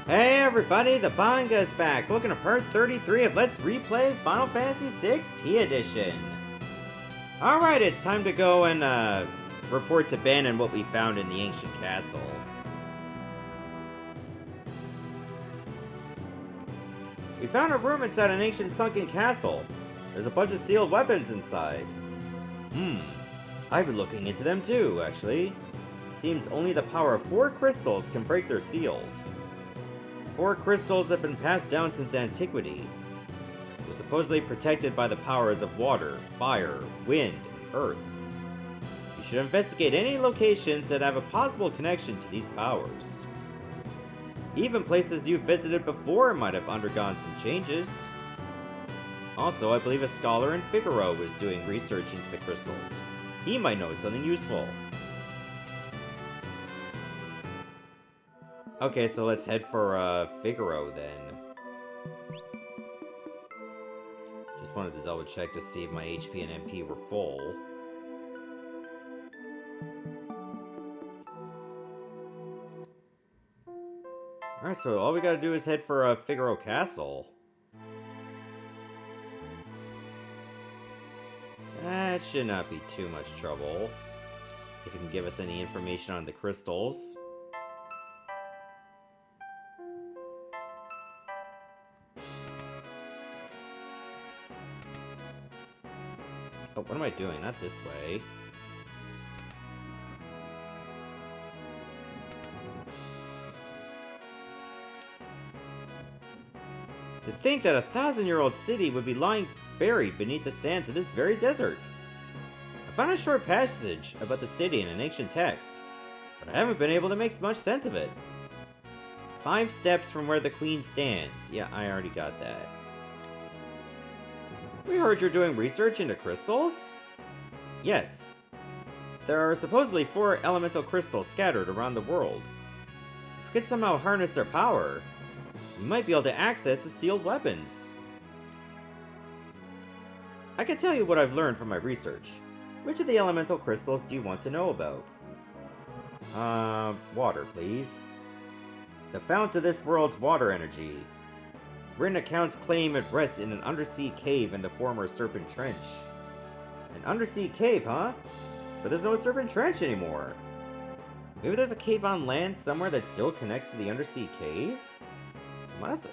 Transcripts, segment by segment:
Hey everybody, the Banga's back, looking at part 33 of Let's Replay Final Fantasy VI T Edition. Alright, it's time to go and report to Ben on what we found in the ancient castle. We found a room inside an ancient sunken castle. There's a bunch of sealed weapons inside. I've been looking into them too, actually. It seems only the power of 4 crystals can break their seals. 4 crystals have been passed down since antiquity. They're supposedly protected by the powers of water, fire, wind, and earth. You should investigate any locations that have a possible connection to these powers. Even places you've visited before might have undergone some changes. Also, I believe a scholar in Figaro was doing research into the crystals. He might know something useful. Okay, so let's head for Figaro then. Just wanted to double check to see if my HP and MP were full. Alright, so all we gotta do is head for Figaro Castle. That should not be too much trouble. If you can give us any information on the crystals. Oh, what am I doing? Not this way. To think that a 1,000-year-old city would be lying buried beneath the sands of this very desert. I found a short passage about the city in an ancient text, but I haven't been able to make much sense of it. 5 steps from where the queen stands. Yeah, I already got that. We heard you're doing research into crystals? Yes. There are supposedly 4 elemental crystals scattered around the world. If we could somehow harness their power, we might be able to access the sealed weapons. I can tell you what I've learned from my research. Which of the elemental crystals do you want to know about? Water, please. The fount of this world's water energy. Written accounts claim it rests in an undersea cave in the former Serpent Trench. An undersea cave, huh? But there's no Serpent Trench anymore. Maybe there's a cave on land somewhere that still connects to the undersea cave?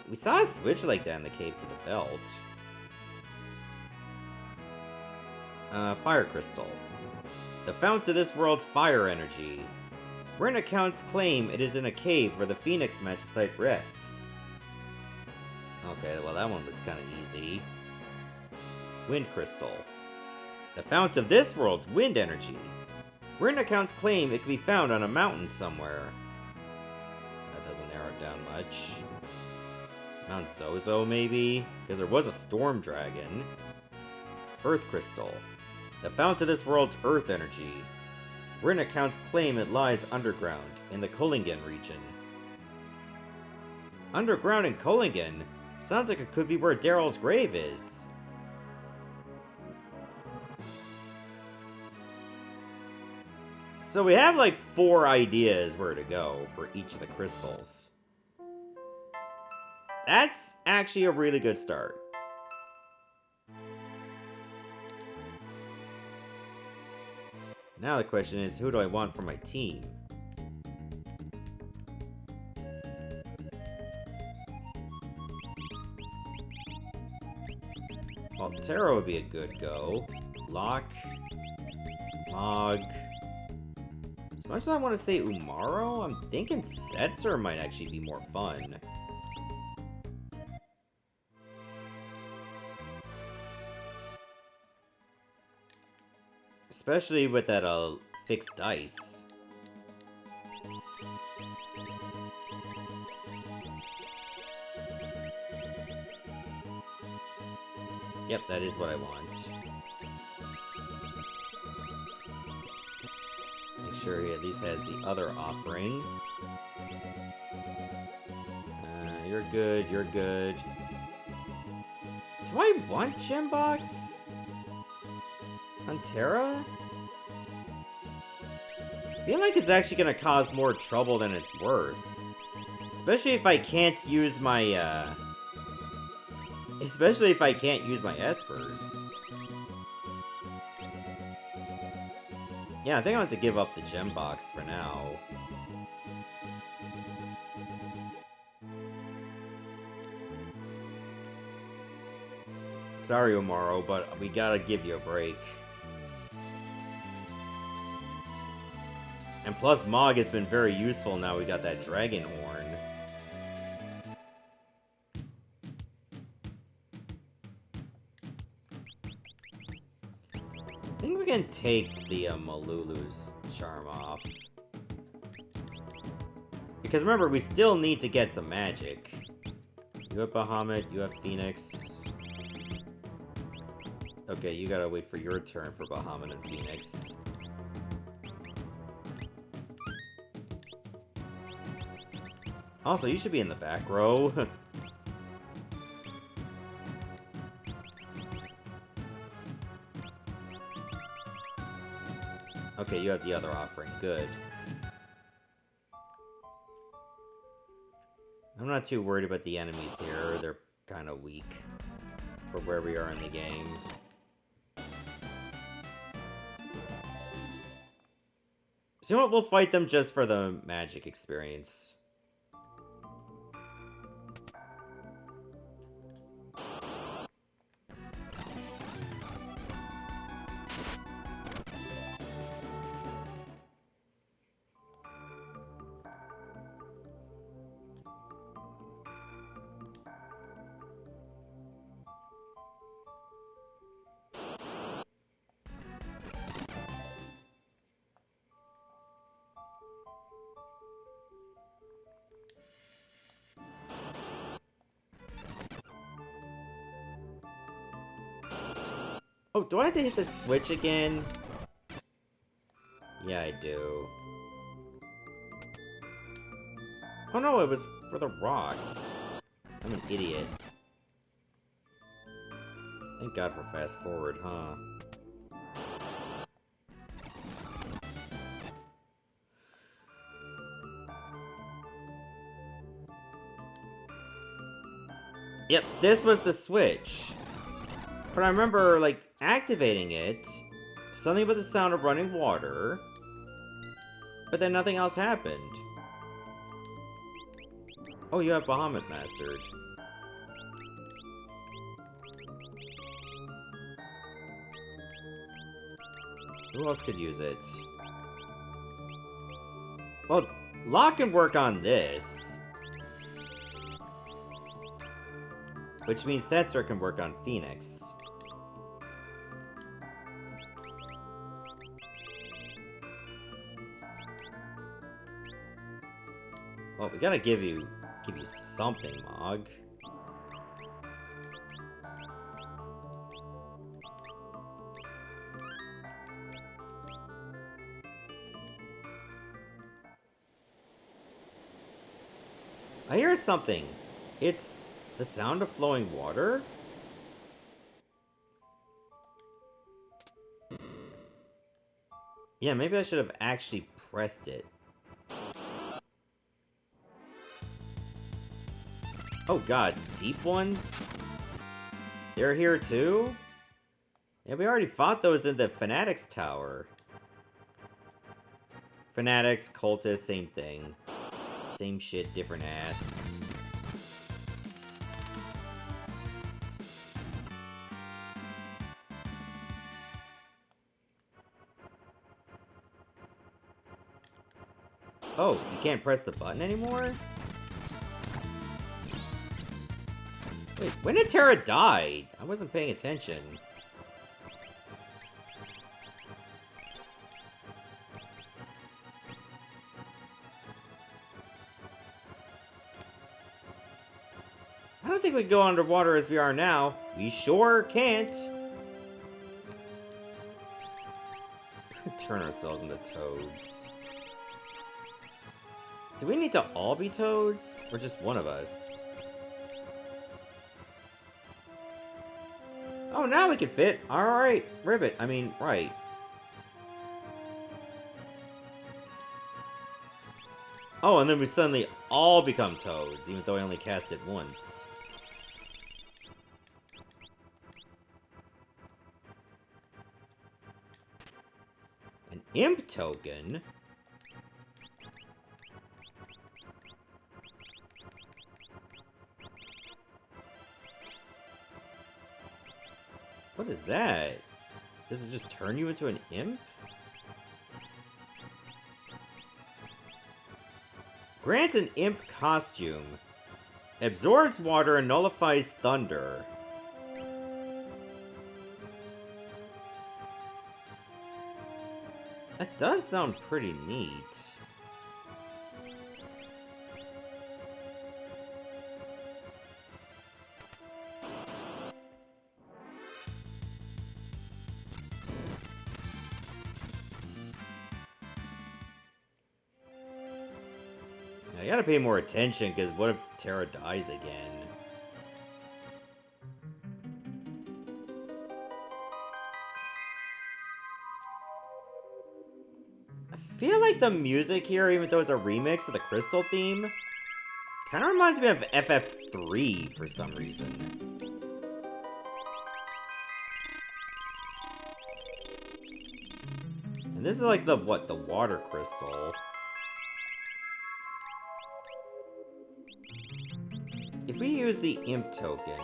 We saw a switch like that in the cave to the belt. Fire crystal. The fount of this world's fire energy. Written accounts claim it is in a cave where the Phoenix match site rests. Okay, well that one was kind of easy. Wind crystal. The fount of this world's wind energy. Written accounts claim it can be found on a mountain somewhere. That doesn't narrow it down much. Mount Zozo, maybe? Because there was a storm dragon. Earth crystal. The fount of this world's earth energy. Written accounts claim it lies underground, in the Kullingen region. Underground in Kullingen? Sounds like it could be where Daryl's grave is. So we have like 4 ideas where to go for each of the crystals. That's actually a really good start. Now the question is, who do I want for my team? Well, Terra would be a good go. Locke. Mog. As much as I want to say Umaro, I'm thinking Setzer might actually be more fun. Especially with that fixed dice. Yep, that is what I want. Make sure he at least has the other offering. You're good, you're good. Do I want Gembox? On Terra? I feel like it's actually gonna cause more trouble than it's worth. Especially if I can't use my, Especially if I can't use my espers. Yeah, I think I want to give up the gem box for now. Sorry, Omaro, but we gotta give you a break. And plus, Mog has been very useful now we got that dragon horn. I think we can take the Malulu's charm off. Because remember, we still need to get some magic. You have Bahamut, you have Phoenix. Okay, you gotta wait for your turn for Bahamut and Phoenix. Also, you should be in the back row. Okay, you have the other offering. Good. I'm not too worried about the enemies here. They're kind of weak for where we are in the game. So you know what? We'll fight them just for the magic experience. Oh, do I have to hit the switch again? Yeah, I do. Oh no, it was for the rocks. I'm an idiot. Thank God for fast forward, huh? Yep, this was the switch. But I remember, like, activating it, something with the sound of running water, but then nothing else happened. Oh, you have Bahamut mastered. Who else could use it? Well, Locke can work on this. Which means Setzer can work on Phoenix. Well, we gotta give you something, Mog. I hear something. It's the sound of flowing water? Yeah, maybe I should have actually pressed it. Oh god, deep ones? They're here too? Yeah, we already fought those in the Fanatics Tower. Fanatics, Cultists, same thing. Same shit, different ass. Oh, you can't press the button anymore? Wait, when did Terra die? I wasn't paying attention. I don't think we can go underwater as we are now. We sure can't. Turn ourselves into toads. Do we need to all be toads? Or just one of us? Oh, now we can fit. Alright, ribbit. I mean, right. Oh, and then we suddenly all become toads, even though I only cast it once. An imp token? What is that? Does it just turn you into an imp? Grants an imp costume. Absorbs water and nullifies thunder. That does sound pretty neat. I gotta pay more attention, because what if Terra dies again? I feel like the music here, even though it's a remix of the Crystal theme, kind of reminds me of FF3 for some reason. And this is like the water crystal. If we use the imp token...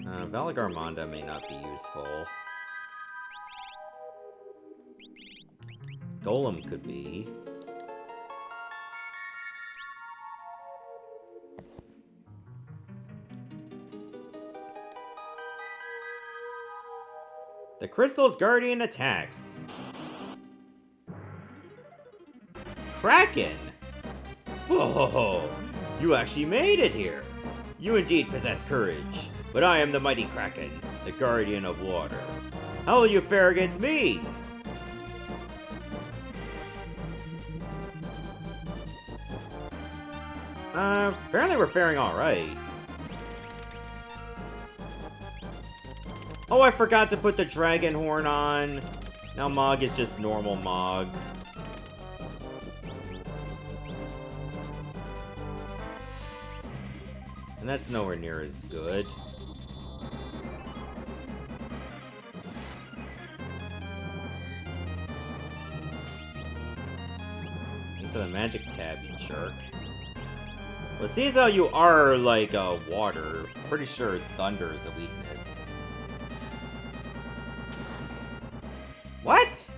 Valagarmonda may not be useful. Golem could be. The crystal's guardian attacks. Kraken! Whoa! You actually made it here! You indeed possess courage, but I am the mighty Kraken, the guardian of water. How will you fare against me? Apparently we're faring alright. Oh, I forgot to put the dragon horn on. Now Mog is just normal Mog. And that's nowhere near as good. Thanks for the magic tab, you jerk. Well, it seems how you are, like, water. Pretty sure thunder is the weakness. What?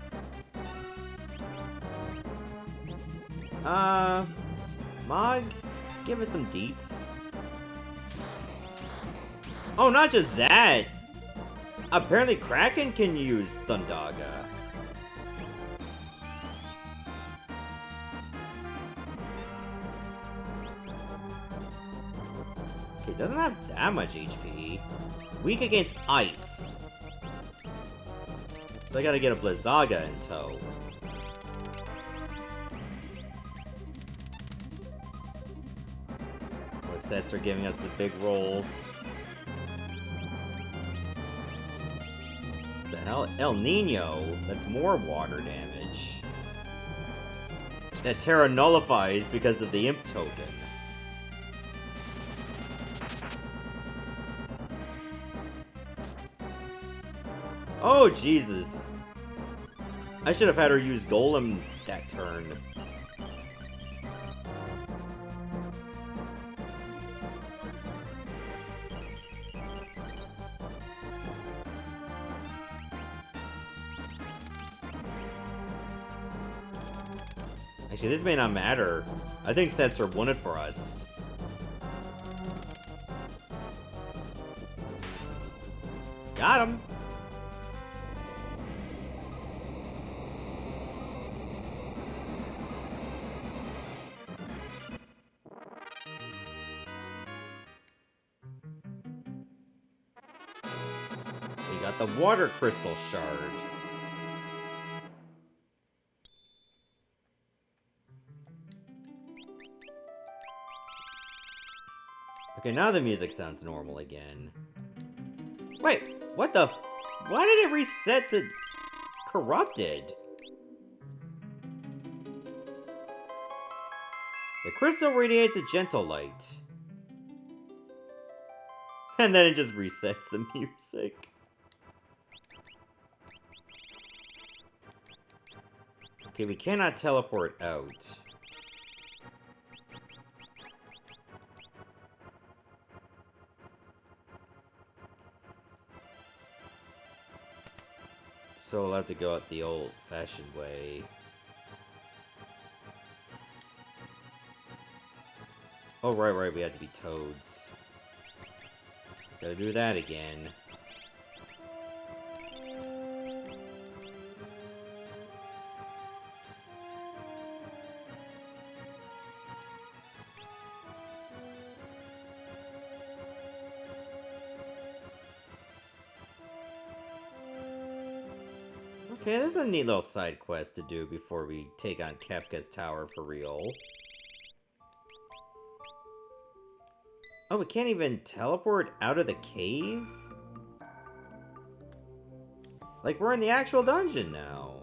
Mog, give us some deets. Oh, not just that! Apparently Kraken can use Thundaga. Okay, it doesn't have that much HP. Weak against ice. So I gotta get a Blizzaga in tow. Those sets are giving us the big rolls. The hell? El Nino? That's more water damage. That Terra nullifies because of the imp token. Oh, Jesus. I should have had her use Golem that turn. Actually, this may not matter. I think sets are wanted for us. Got him! We got the water crystal shard. Okay, now the music sounds normal again. Wait, what the... Why did it reset the... Corrupted? The crystal radiates a gentle light. And then it just resets the music. Okay, we cannot teleport out. So we'll have to go out the old-fashioned way. Oh, right, we had to be toads. Gotta do that again. Okay, there's a neat little side quest to do before we take on Kefka's tower for real. Oh, we can't even teleport out of the cave? Like, we're in the actual dungeon now.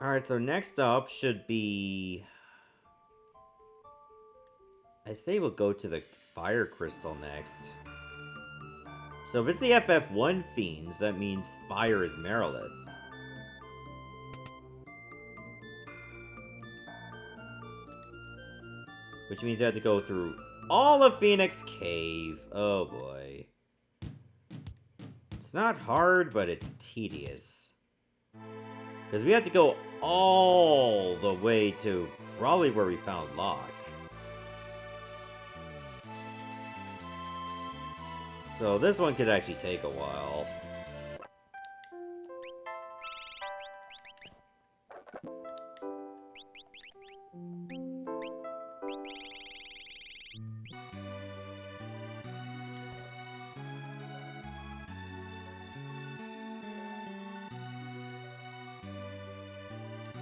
Alright, so next up should be... I say we'll go to the fire crystal next. So if it's the FF1 fiends, that means fire is Merilith. Which means I have to go through all of Phoenix Cave. Oh boy. It's not hard, but it's tedious. Because we have to go all the way to probably where we found Locke. So this one could actually take a while.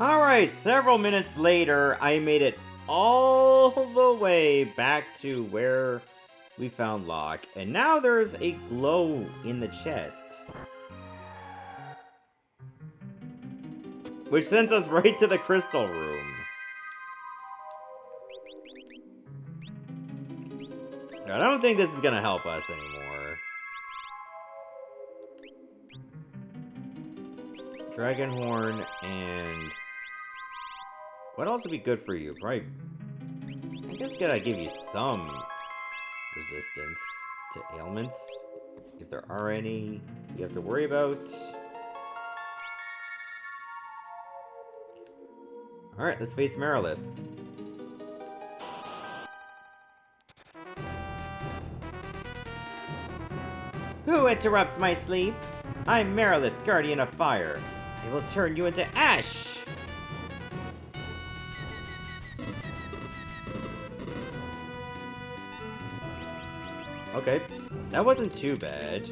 Alright, several minutes later, I made it all the way back to where we found Locke, and now there's a glow in the chest. Which sends us right to the crystal room. I don't think this is gonna help us anymore. Dragon Horn and... what else would be good for you? Probably... I guess gotta give you some resistance to ailments, if there are any you have to worry about. Alright, let's face Merilith. Who interrupts my sleep? I'm Merilith, Guardian of Fire. I will turn you into ash! Okay, that wasn't too bad.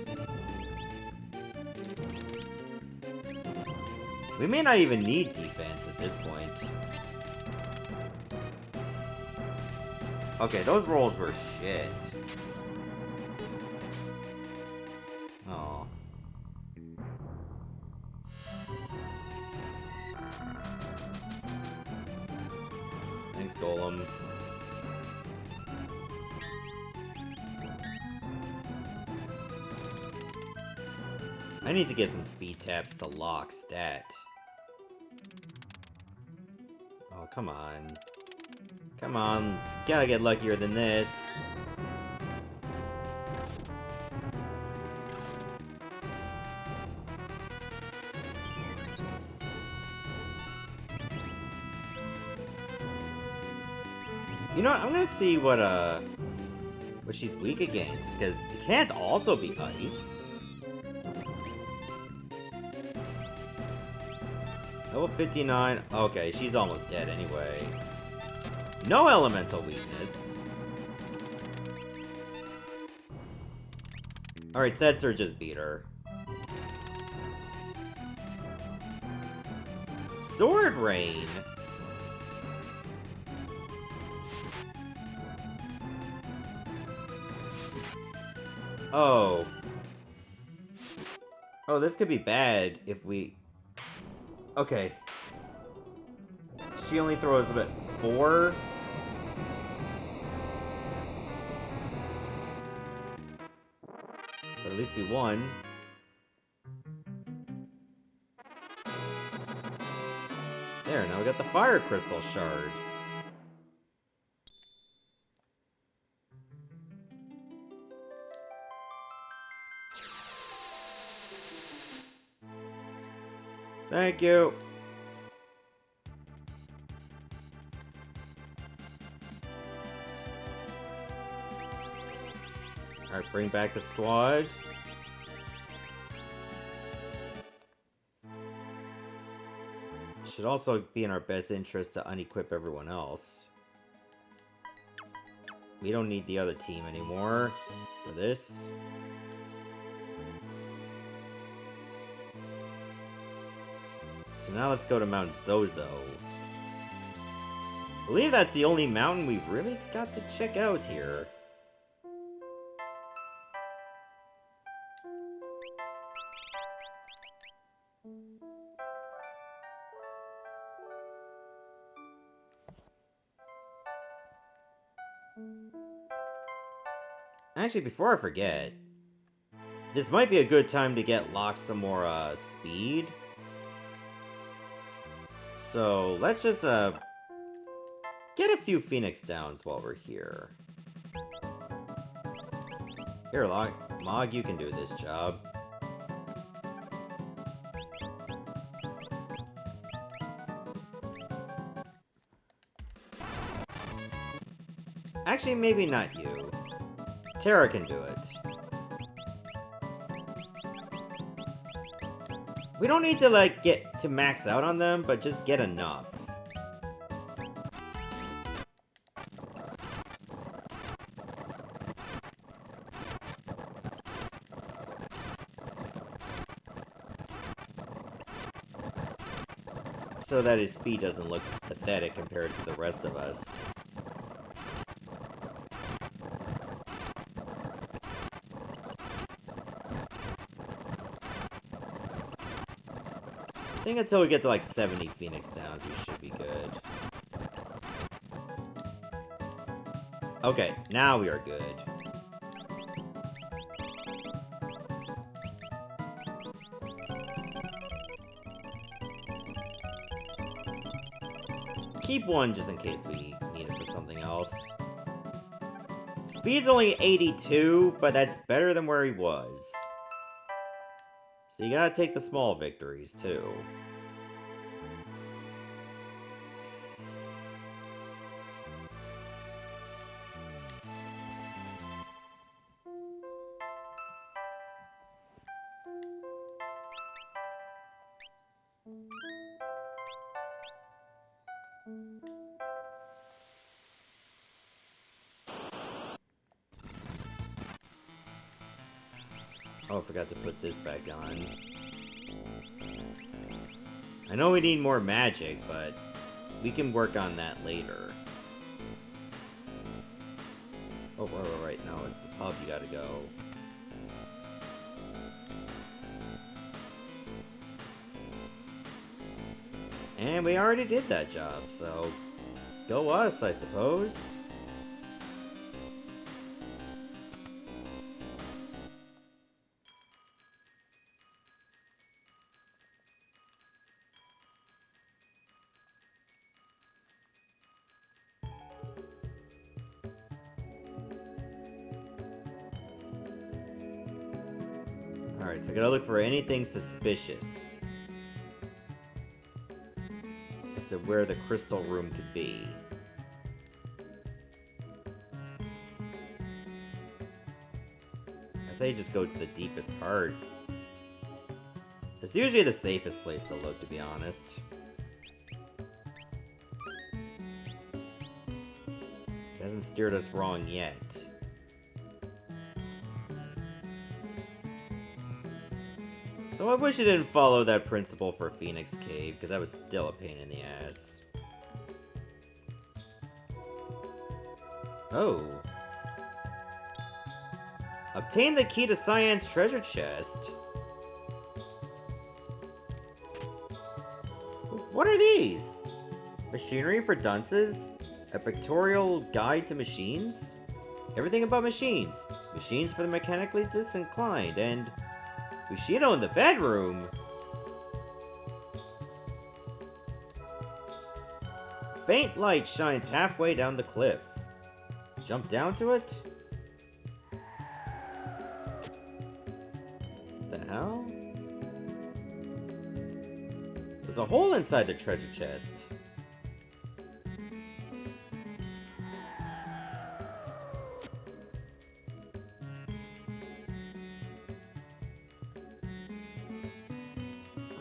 We may not even need defense at this point. Okay, those rolls were shit. Aw. Thanks, Golem. I need to get some speed taps to lock stat. Oh, come on. Come on. Gotta get luckier than this. You know what? I'm gonna see what she's weak against, because it can't also be ice. Level 59. Okay, she's almost dead anyway. No elemental weakness. Alright, Setzer just beat her. Sword Rain? Oh. Oh, this could be bad if we... Okay. She only throws about 4? But at least we won. There, now we got the fire crystal shard. Thank you. Alright, bring back the squad. Should also be in our best interest to unequip everyone else. We don't need the other team anymore for this. So now let's go to Mount Zozo. I believe that's the only mountain we've really got to check out here. Actually, before I forget, this might be a good time to get Locke some more speed. So let's just get a few Phoenix Downs while we're here. Here, Locke. Mog, you can do this job. Actually, maybe not you. Terra can do it. We don't need to, like, get to max out on them, but just get enough. So that his speed doesn't look pathetic compared to the rest of us. I think until we get to like 70 Phoenix Downs, we should be good. Okay, now we are good. Keep one just in case we need it for something else. Speed's only 82, but that's better than where he was. So you gotta take the small victories, too. Oh, I forgot to put this back on. I know we need more magic, but we can work on that later. Oh, right, no, it's the pub you gotta go. And we already did that job, so go us, I suppose. Alright, so I gotta look for anything suspicious as to where the crystal room could be. I say just go to the deepest part. It's usually the safest place to look, to be honest. It hasn't steered us wrong yet. Though I wish it didn't follow that principle for Phoenix Cave, because that was still a pain in the ass. Oh. Obtain the key to Cyan's treasure chest. What are these? Machinery for dunces? A pictorial guide to machines? Everything about machines. Machines for the mechanically disinclined, and Bushido in the bedroom? Faint light shines halfway down the cliff. Jump down to it? The hell? There's a hole inside the treasure chest.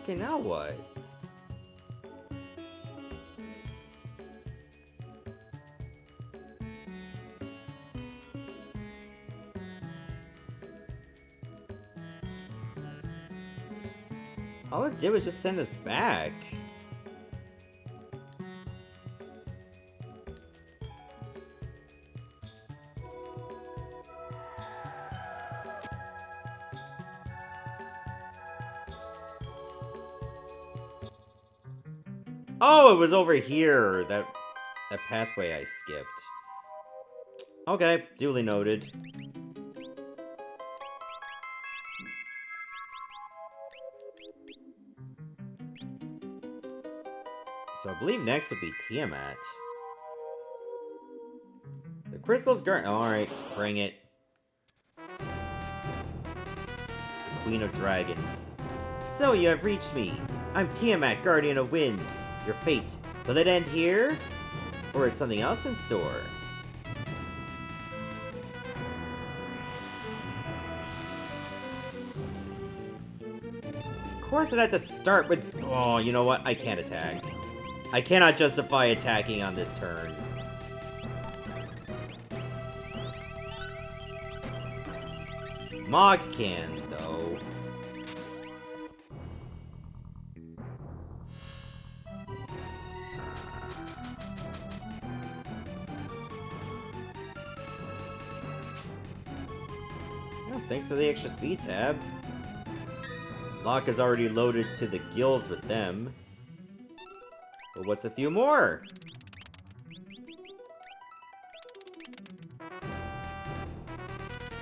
Okay, now what? All it did was just send us back. Oh, it was over here, that pathway I skipped. Okay, duly noted. So I believe next would be Tiamat. The crystal's guard. Alright, bring it. The Queen of Dragons. So you have reached me. I'm Tiamat, Guardian of Wind. Your fate. Will it end here? Or is something else in store? Of course it had to start with... Oh, you know what? I can't attack. I cannot justify attacking on this turn. Mog can, though. Oh, thanks for the extra speed tab. Locke is already loaded to the gills with them. But what's a few more?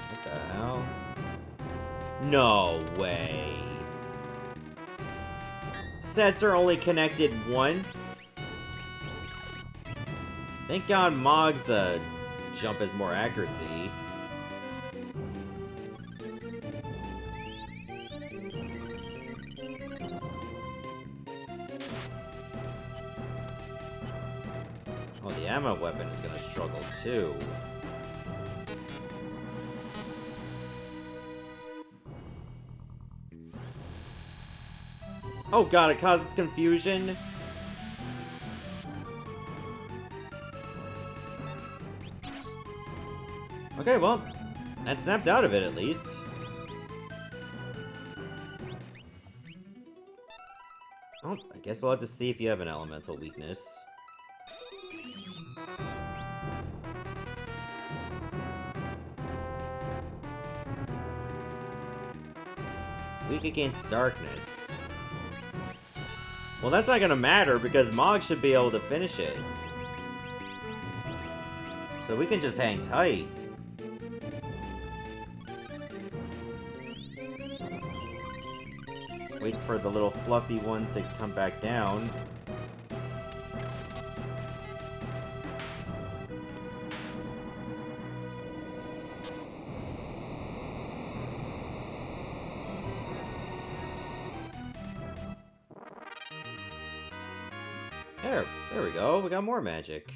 What the hell? No way. Sets are only connected once? Thank God Mog's jump has more accuracy. Oh, the ammo weapon is gonna struggle too. Oh god, it causes confusion. Okay, well, that snapped out of it at least. Oh, I guess we'll have to see if you have an elemental weakness. Weak against darkness. Well, that's not gonna matter because Mog should be able to finish it. So we can just hang tight. Wait for the little fluffy one to come back down. There we go. We got more magic.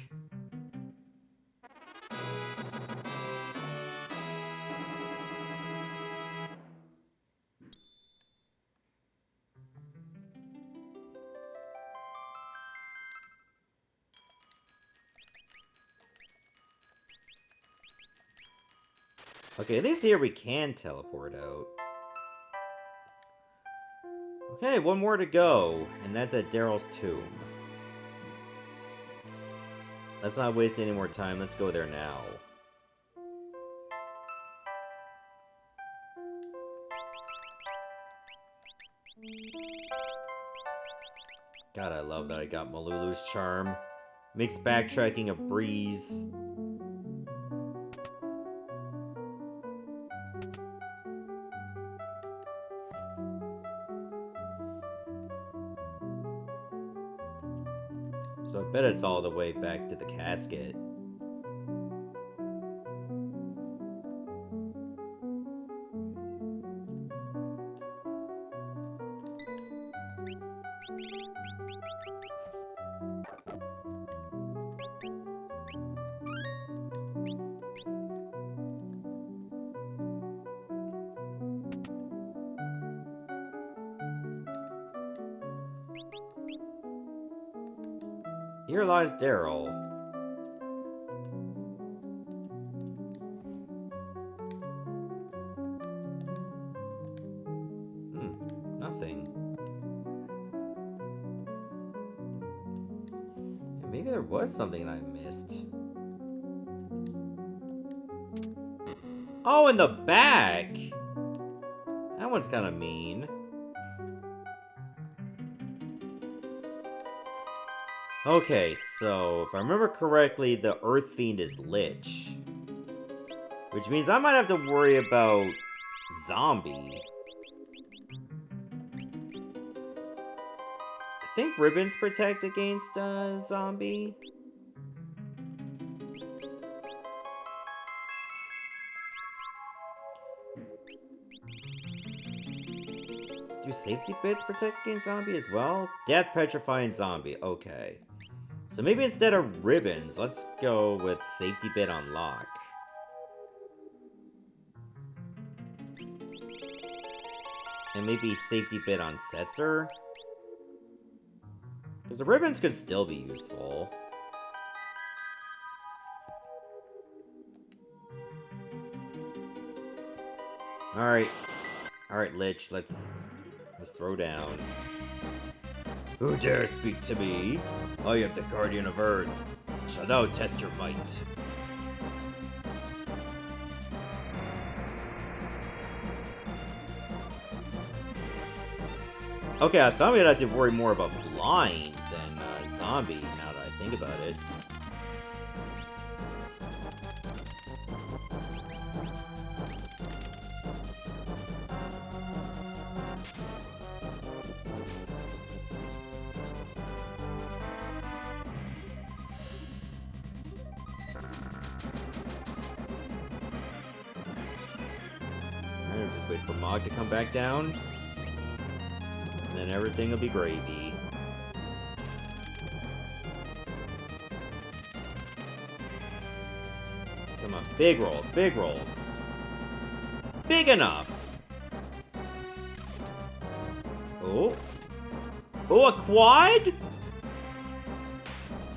Okay, at least here we can teleport out. Okay, one more to go, and that's at Daryl's tomb. Let's not waste any more time, let's go there now. God, I love that I got Malulu's charm. Makes backtracking a breeze. So I bet it's all the way back to the casket. Here lies Daryl. Nothing. Yeah, maybe there was something I missed. Oh, in the back! That one's kind of mean. Okay, so if I remember correctly, the Earth Fiend is Lich. Which means I might have to worry about Zombie. I think ribbons protect against Zombie. Do safety bits protect against Zombie as well? Death, Petrifying, Zombie. Okay. So maybe instead of ribbons, let's go with safety bit on lock. And maybe safety bit on Setzer? Because the ribbons could still be useful. Alright. Alright, Lich, let's throw down. Who dares speak to me? I am the Guardian of Earth. Shall now test your might. Okay, I thought we'd have to worry more about blind than zombie, now that I think about it. Alright, just wait for Mog to come back down. And then everything will be gravy. Come on, big rolls, big rolls. Big enough! Oh. Oh, a quad?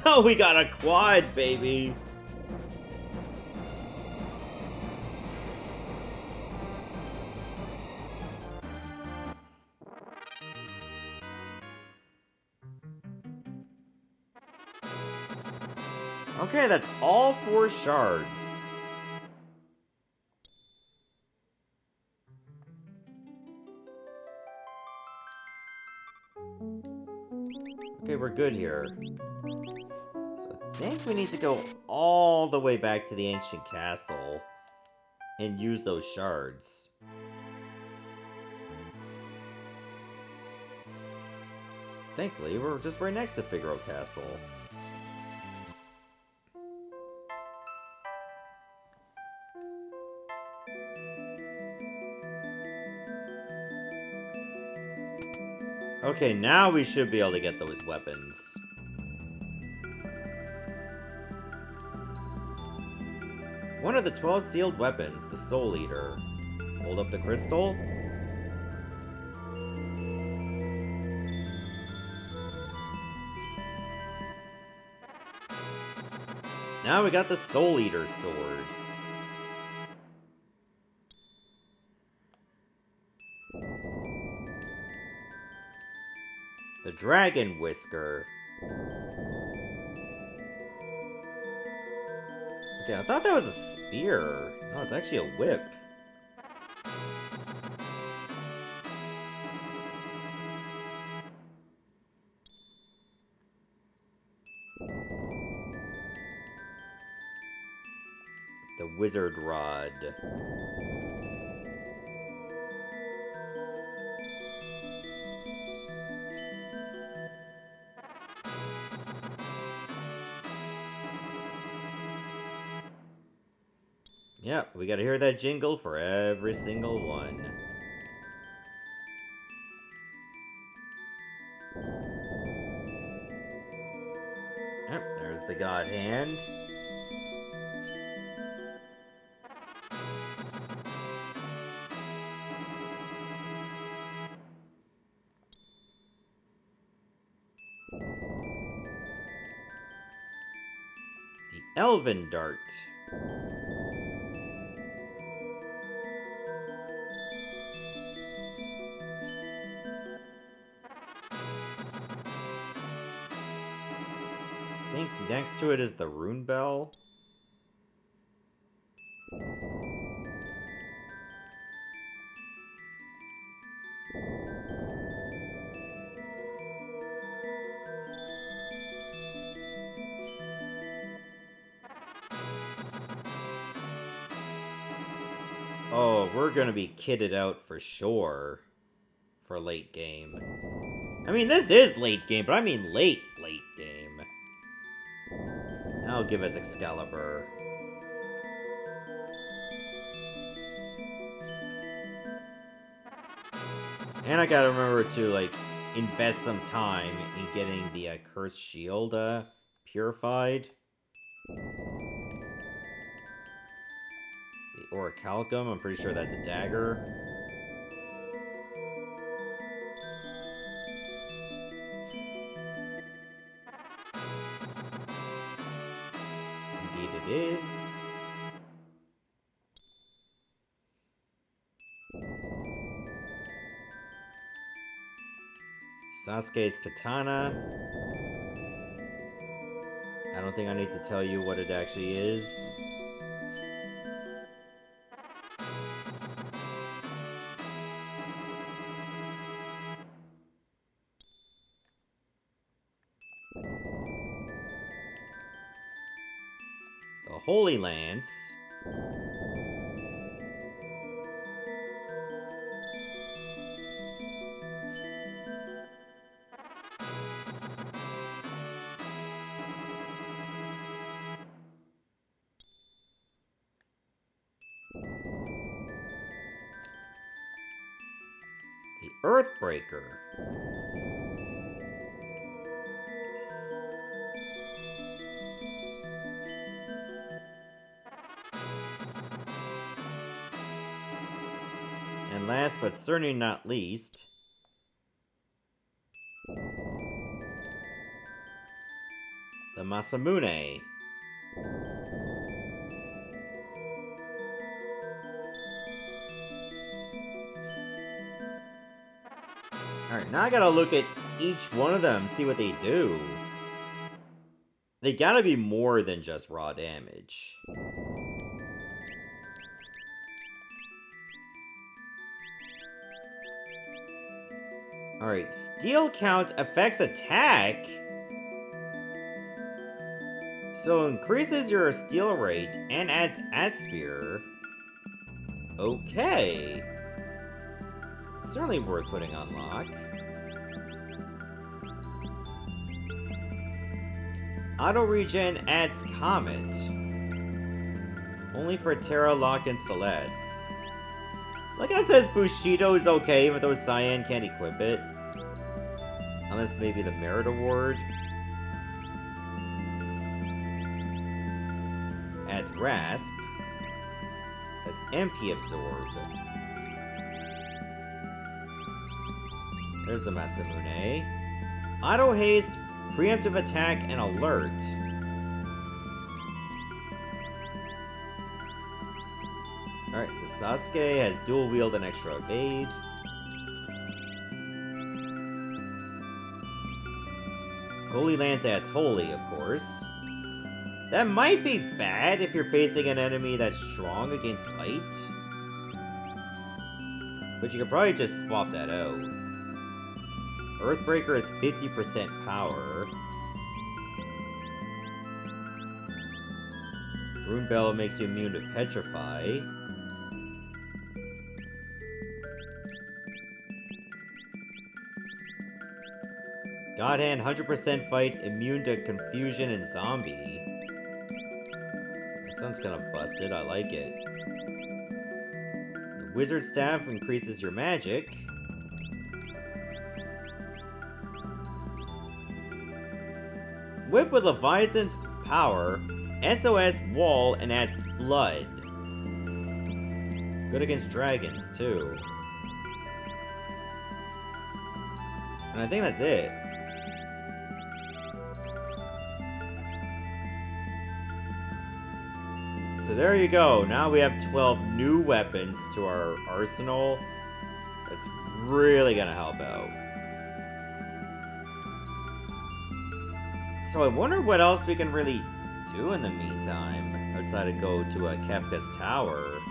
Oh, we got a quad, baby! Okay, that's all 4 shards. Okay, we're good here. So I think we need to go all the way back to the ancient castle and use those shards. Thankfully, we're just right next to Figaro Castle. Okay, now we should be able to get those weapons. One of the 12 sealed weapons, the Soul Eater. Hold up the crystal. Now we got the Soul Eater sword. The Dragon Whisker. Okay, I thought that was a spear. No, it's actually a whip. The Wizard Rod. Yep, we gotta hear that jingle for every single one. Yep, there's the God Hand. The Elven Dart. I think next to it is the Rune Bell. Oh, we're gonna be kitted out for sure for late game. I mean, this is late game, but I mean late game. That'll give us Excalibur. And I gotta remember to, like, invest some time in getting the Cursed Shield purified. The Orichalcum, I'm pretty sure that's a dagger. Indeed it is. Sasuke's katana. I don't think I need to tell you what it actually is. The Holy Lance. The Earthbreaker. And last but certainly not least, the Masamune. Alright, now I gotta look at each one of them, see what they do. They gotta be more than just raw damage. Alright, Steel Count affects attack. So increases your steel rate and adds Aspire. Okay. Certainly worth putting on lock. Auto regen adds Comet. Only for Terra, Locke, and Celeste. Like I said, Bushido is okay, even though Cyan can't equip it. Unless maybe the Merit Award. Adds Rasp. Has MP Absorb. There's the Masamune. Auto Haste, Preemptive Attack, and Alert. Alright, the Sasuke has Dual Wield and Extra Evade. Holy Lance adds Holy, of course. That might be bad if you're facing an enemy that's strong against light. But you could probably just swap that out. Earthbreaker has 50% power. Rune Bell makes you immune to Petrify. God Hand 100% fight, immune to Confusion and Zombie. That sounds kind of busted, I like it. The Wizard Staff increases your magic. Whip with Leviathan's power, SOS Wall, and adds Flood. Good against dragons, too. And I think that's it. So there you go. Now we have 12 new weapons to our arsenal. That's really gonna help out. So I wonder what else we can really do in the meantime, outside of go to Kefka's tower.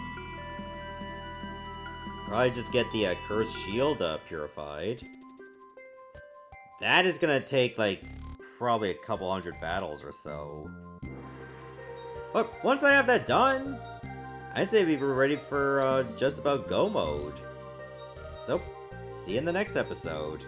Probably just get the Cursed Shield purified. That is gonna take, like, probably a couple hundred battles or so. But once I have that done, I'd say we were ready for just about go mode. So, see you in the next episode.